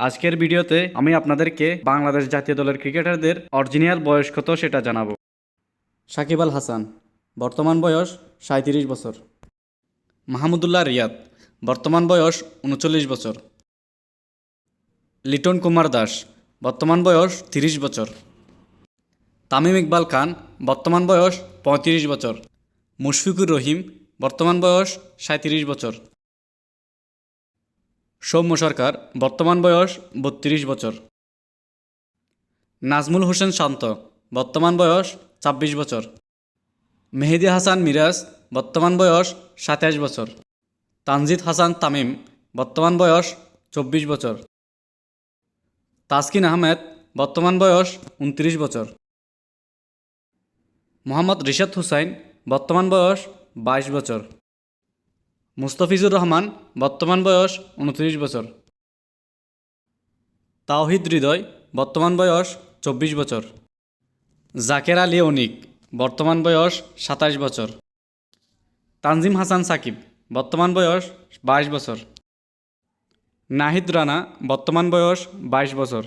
আজকের ভিডিওতে আমি আপনাদেরকে বাংলাদেশ জাতীয় দলের ক্রিকেটারদের অরিজিনাল বয়স কত সেটা জানাবো। সাকিব আল হাসান, বর্তমান বয়স 37 বছর। মাহমুদুল্লাহ রিয়াদ, বর্তমান বয়স 39 বছর। লিটন কুমার দাস, বর্তমান বয়স 30 বছর। তামিম ইকবাল খান, বর্তমান বয়স 35 বছর। মুশফিকুর রহিম, বর্তমান বয়স 37 বছর। সৌম্য সরকার, বর্তমান বয়স 32 বছর। নাজমুল হোসেন শান্ত, বর্তমান বয়স 26 বছর। মেহেদী হাসান মিরাজ, বর্তমান বয়স 27 বছর। তানজিদ হাসান তামিম, বর্তমান বয়স 24 বছর। তাসকিন আহমেদ, বর্তমান বয়স 29 বছর। মোহাম্মদ রিশাদ হুসাইন, বর্তমান বয়স 22 বছর। মুস্তাফিজুর রহমান, বর্তমান বয়স 29 বছর। তাওহিদ হৃদয়, বর্তমান বয়স 24 বছর। জাকের আলী অনিক, বর্তমান বয়স 27 বছর। তানজিম হাসান সাকিব, বর্তমান বয়স 22 বছর। নাহিদ রানা, বর্তমান বয়স 22 বছর।